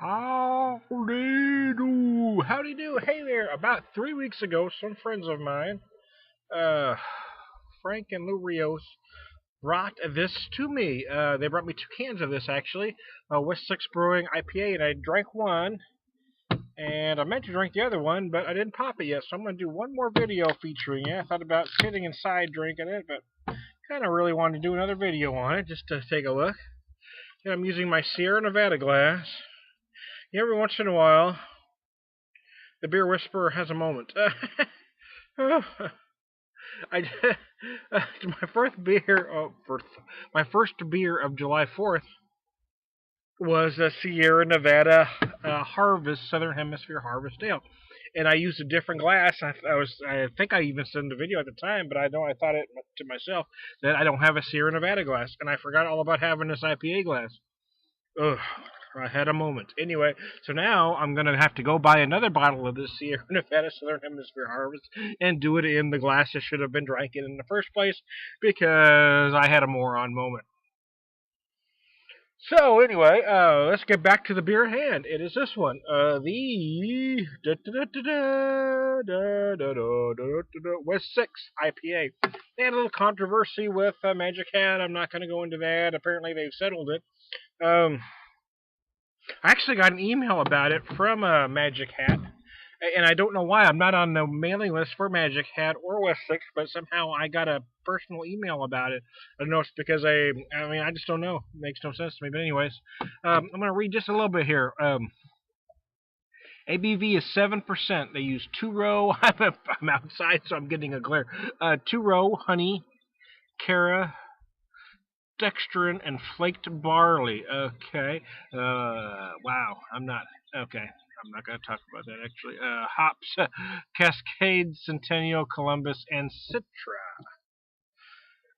Howdy do, howdy do. Hey there. About 3 weeks ago, some friends of mine, uh, Frank and Lou Rios, brought this to me. They brought me 2 cans of this actually, West 6th Brewing IPA, and I drank one, and I meant to drink the other one, but I didn't pop it yet. So I'm gonna do one more video featuring it. I thought about sitting inside drinking it, but kind of really wanted to do another video on it just to take a look. And I'm using my Sierra Nevada glass. Every once in a while, the beer whisperer has a moment. I my first beer of July 4th was a Sierra Nevada Harvest Southern Hemisphere Harvest Ale, and I used a different glass. I think I even said in the video at the time, but I thought it to myself that I don't have a Sierra Nevada glass, and I forgot all about having this IPA glass. Ugh. I had a moment. Anyway, so now I'm going to have to go buy another bottle of this Sierra Nevada Southern Hemisphere Harvest and do it in the glass I should have been drinking in the first place because I had a moron moment. So anyway, let's get back to the beer at hand. It is this one, the West 6th IPA. They had a little controversy with Magic Hat. I'm not going to go into that. Apparently they've settled it. I actually got an email about it from Magic Hat, and I don't know why. I'm not on the mailing list for Magic Hat or West 6, but somehow I got a personal email about it. I don't know if it's because I just don't know. It makes no sense to me. But anyways, I'm going to read just a little bit here. ABV is 7%. They use 2-row. I'm outside, so I'm getting a glare. 2-row honey, Cara, dextrin, and flaked barley. Okay. Wow. I'm not going to talk about that, actually. Hops, Cascade, Centennial, Columbus, and Citra.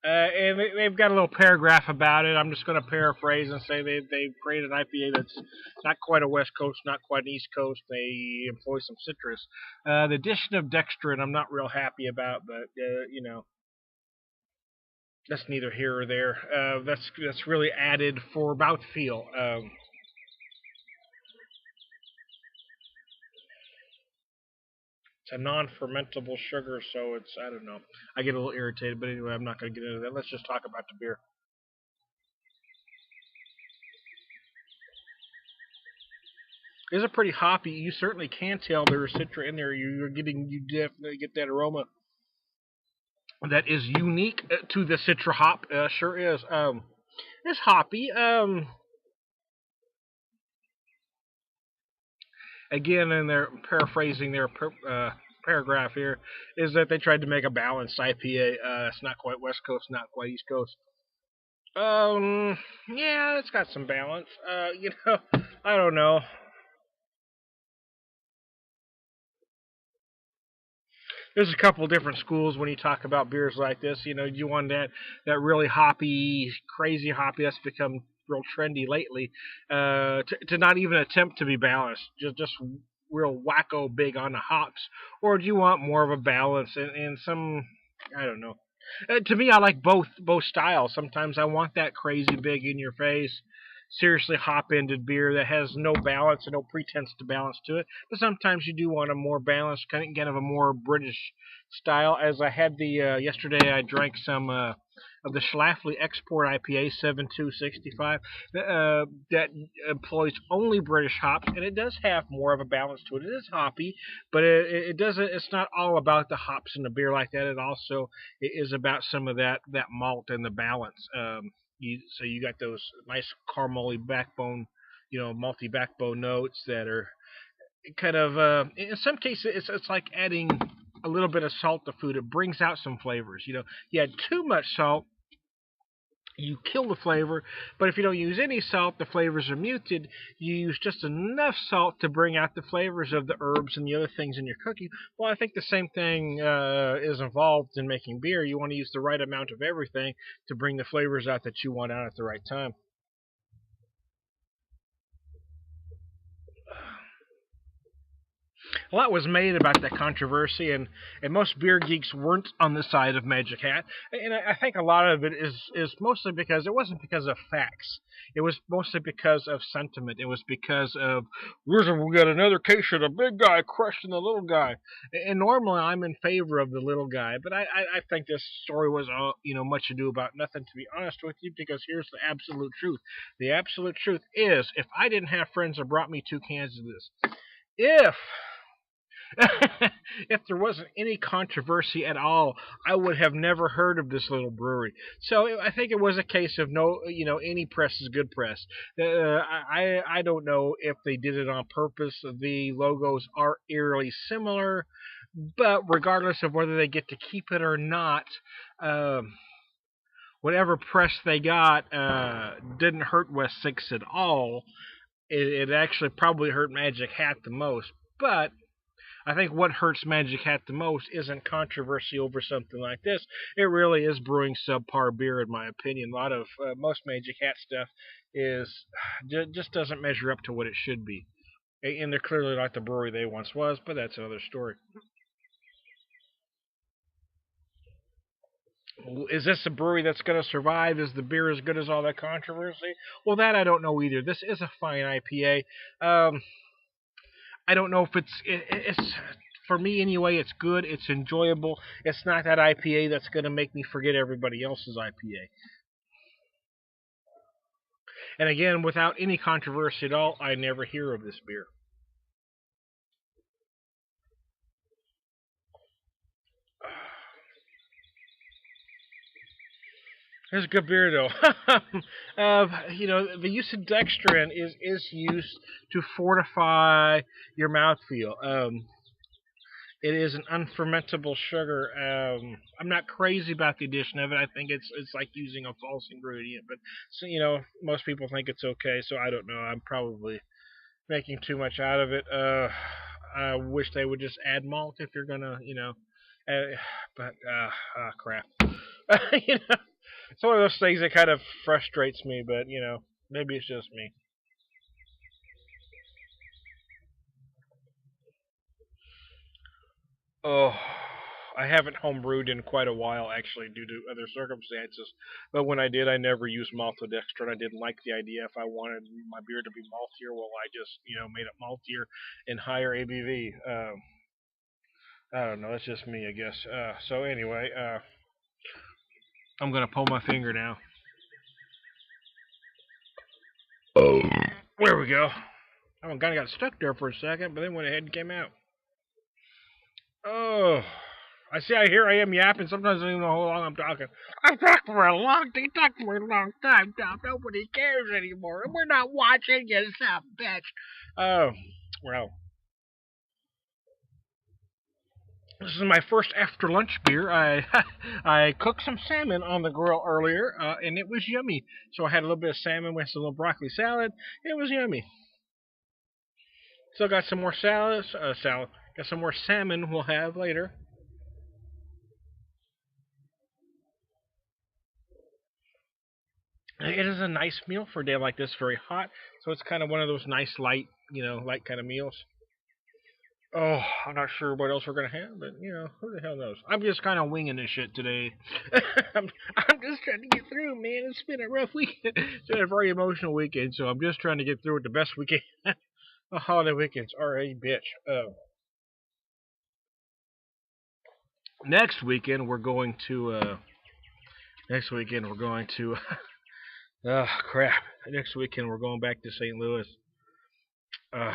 And they've got a little paragraph about it. I'm just going to paraphrase and say they've created an IPA that's not quite a West Coast, not quite an East Coast. They employ some citrus. The addition of dextrin I'm not real happy about, but, that's neither here or there. That's really added for mouthfeel. It's a non-fermentable sugar, so I don't know. I get a little irritated, but anyway, I'm not going to get into that. Let's just talk about the beer. It's a pretty hoppy. You certainly can tell there's citra in there. You definitely get that aroma that is unique to the citra hop. Sure is. It's hoppy. Again, in their paraphrasing their paragraph here, is that they tried to make a balanced IPA. It's not quite West Coast, not quite East Coast. Yeah, it's got some balance. I don't know. There's a couple different schools when you talk about beers like this. You want that really hoppy, crazy hoppy that's become real trendy lately, to not even attempt to be balanced, just real wacko big on the hops, or do you want more of a balance and some, I don't know. To me, I like both styles. Sometimes I want that crazy big in your face, seriously hop-ended beer that has no balance and no pretense to balance to it. But sometimes you do want a more balanced, kind of a more British style. As I had yesterday, I drank some of the Schlafly Export IPA 7265 that employs only British hops, and it does have more of a balance to it. It is hoppy, but it doesn't. It's not all about the hops in the beer like that. It also is about some of that malt and the balance. So you got those nice caramely backbone, malty backbone notes that are kind of, in some cases, it's like adding a little bit of salt to food. It brings out some flavors. You add too much salt, you kill the flavor, but if you don't use any salt, the flavors are muted. You use just enough salt to bring out the flavors of the herbs and the other things in your cooking. Well, I think the same thing is involved in making beer. You want to use the right amount of everything to bring the flavors out that you want out at the right time. A lot was made about that controversy, and most beer geeks weren't on the side of Magic Hat. And I think a lot of it is mostly because it wasn't because of facts. It was mostly because of sentiment. It was because of we got another case of the big guy crushing the little guy. And normally I'm in favor of the little guy, but I think this story was much ado about nothing, to be honest with you, because here's the absolute truth. The absolute truth is, if I didn't have friends that brought me 2 cans of this, if if there wasn't any controversy at all, I would have never heard of this little brewery. So I think it was a case of no, any press is good press. I don't know if they did it on purpose. The logos are eerily similar, but regardless of whether they get to keep it or not, whatever press they got didn't hurt West Six at all. It actually probably hurt Magic Hat the most, but I think what hurts Magic Hat the most isn't controversy over something like this. It really is brewing subpar beer, in my opinion. A lot of most Magic Hat stuff is just doesn't measure up to what it should be, and they're clearly not the brewery they once was. But that's another story. Is this a brewery that's going to survive? Is the beer as good as all that controversy? Well, that I don't know either. This is a fine IPA. I don't know if it's for me anyway. It's good. It's enjoyable. It's not that IPA that's going to make me forget everybody else's IPA. And again, without any controversy at all, I never hear of this beer. It's a good beer though. The use of dextrin is used to fortify your mouthfeel. It is an unfermentable sugar. I'm not crazy about the addition of it. I think it's like using a false ingredient, but so most people think it's okay. So I don't know. I'm probably making too much out of it. I wish they would just add malt if you're gonna, uh, but crap. you know, it's one of those things that kind of frustrates me, but maybe it's just me. Oh, I haven't homebrewed in quite a while, actually, due to other circumstances. But when I did, I never used maltodextrin. I didn't like the idea. If I wanted my beer to be maltier, well, I just made it maltier and higher ABV. I don't know. That's just me, I guess. So anyway, I'm gonna pull my finger now. Oh, there we go. I kind of got stuck there for a second, but then went ahead and came out. Oh, I see. I am yapping. Sometimes I don't even know how long I'm talking. I've talked for a long time. Talked for a long time, Tom. Nobody cares anymore. We're not watching you, son bitch. Oh, well. This is my first after lunch beer. I I cooked some salmon on the grill earlier, and it was yummy. So I had a little bit of salmon with a little broccoli salad. It was yummy. Still got some more salad. Got some more salmon we'll have later. It is a nice meal for a day like this, very hot. So it's kind of one of those nice light, light kind of meals. Oh, I'm not sure what else we're gonna have, but who the hell knows? I'm just kind of winging this shit today. I'm just trying to get through, man. It's been a rough weekend. It's been a very emotional weekend, so I'm just trying to get through it the best we can. The holiday weekends are a bitch. Next weekend we're going to. Next weekend we're going to. Oh crap! Next weekend we're going back to St. Louis. Uh,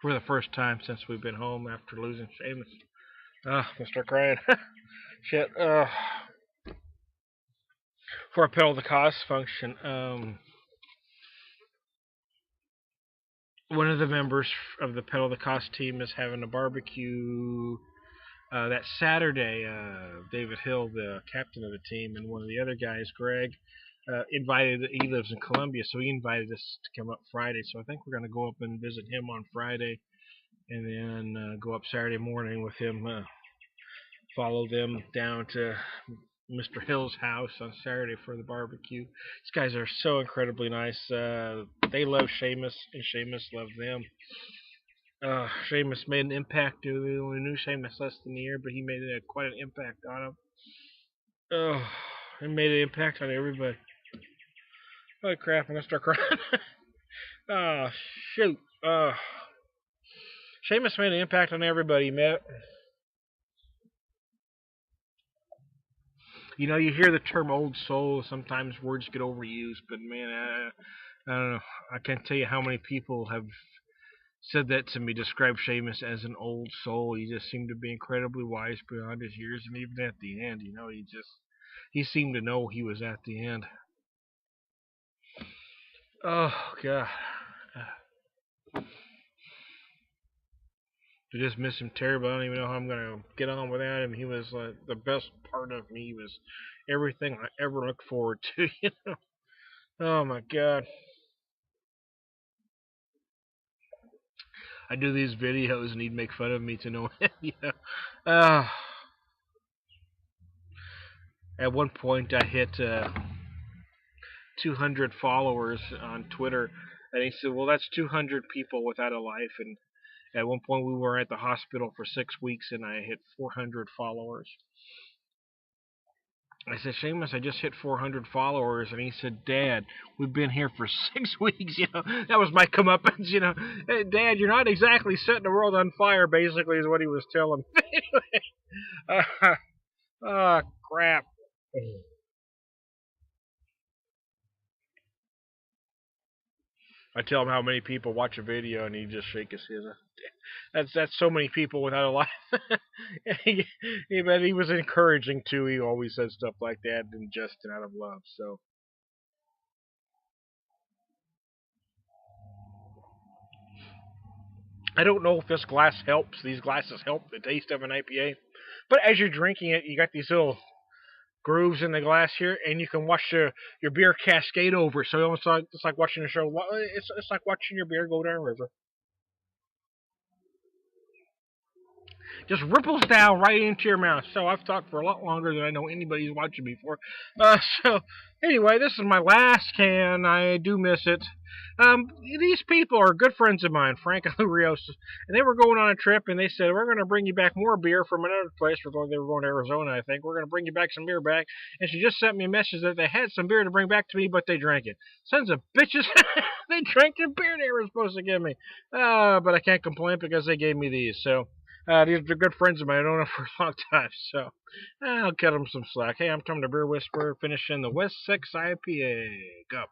for the first time since we've been home after losing Seamus. Mr. Crying. Shit. For a pedal the cost function. One of the members of the pedal the cost team is having a barbecue that Saturday. David Hill, the captain of the team, and one of the other guys, Greg, invited. He lives in Columbia, so he invited us to come up Friday. So I think we're going to go up and visit him on Friday, and then go up Saturday morning with him. Follow them down to Mr. Hill's house on Saturday for the barbecue. These guys are so incredibly nice. They love Seamus, and Seamus loves them. Seamus made an impact. We only knew Seamus less than a year, but he made quite an impact on him. He made an impact on everybody. Holy crap, I'm gonna start crying. Oh, shoot. Seamus made an impact on everybody, Matt. You know, you hear the term old soul, sometimes words get overused, but man, I don't know. I can't tell you how many people have said that to me, described Seamus as an old soul. He just seemed to be incredibly wise beyond his years, and even at the end, he seemed to know he was at the end. Oh God, I just miss him terribly. I don't even know how I'm gonna get on without him. He was the best part of me. He was everything I ever looked forward to. You know. Oh my God. I do these videos and he'd make fun of me to no end. You know. Uh, at one point, I hit 200 followers on Twitter, and he said, "Well, that's 200 people without a life." And at one point, we were at the hospital for 6 weeks, and I hit 400 followers. I said, "Seamus, I just hit 400 followers," and he said, "Dad, we've been here for 6 weeks." You know, that was my comeuppance. You know, hey, Dad, you're not exactly setting the world on fire. Basically, is what he was telling me. Oh crap. I tell him how many people watch a video, and he just shakes his head. That's so many people without a life. But he was encouraging too. He always said stuff like that, and just out of love. So I don't know if this glass helps. These glasses help the taste of an IPA, but as you're drinking it, you got these little grooves in the glass here, and you can watch your beer cascade over. So it's like watching a show. It's like watching your beer go down a river. Just ripples down right into your mouth. So I've talked for a lot longer than I know anybody's watching me for. So anyway, this is my last can. I do miss it. These people are good friends of mine, Frank and Lou Rios, and they were going on a trip, and they said, "We're going to bring you back more beer from another place. They were going to Arizona, I think. We're going to bring you back some beer back." And she just sent me a message that they had some beer to bring back to me, but they drank it. Sons of bitches. They drank the beer they were supposed to give me. But I can't complain because they gave me these. So these are good friends of mine. I don't know for a long time, so I'll cut them some slack. Hey, I'm Tom the Beer Whisperer, finishing the West 6th IPA. Go.